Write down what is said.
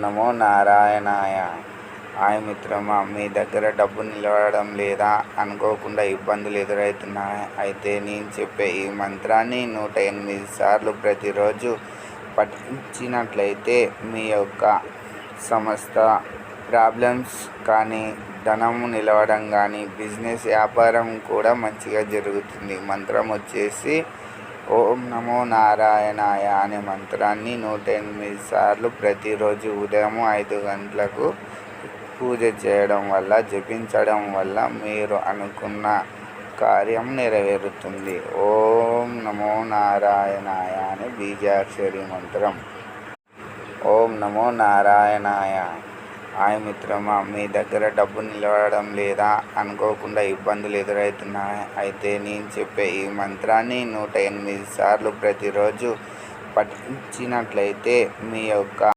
నమో నారాయణాయ. హాయ్ మిత్రమా, మీ దగ్గర డబ్బు నిలవడం లేదా? అనుకోకుండా ఇబ్బందులు ఎదురవుతున్నాయి. అయితే నేను చెప్పే ఈ మంత్రాన్ని 108 సార్లు ప్రతిరోజు పఠించినట్లయితే మీ యొక్క సమస్త ప్రాబ్లమ్స్ కానీ, ధనము నిలవడం కానీ, బిజినెస్ వ్యాపారం కూడా మంచిగా జరుగుతుంది. మంత్రం వచ్చేసి ఓం నమో నారాయణాయ అనే మంత్రాన్ని 108 సార్లు ప్రతిరోజు ఉదయం 5 గంటలకు పూజ చేయడం వల్ల, జపించడం వల్ల మీరు అనుకున్న కార్యం నెరవేరుతుంది. ఓం నమో నారాయణాయ అనే బీజాక్షరి మంత్రం. ఓం నమో నారాయణాయ. హాయ్ మిత్రమా, మీ దగ్గర డబ్బు నిలవడం లేదా? అనుకోకుండా ఇబ్బందులు ఎదురవుతున్నాయి. అయితే నేను చెప్పే ఈ మంత్రాన్ని 108 సార్లు ప్రతిరోజు పఠించినట్లయితే మీ యొక్క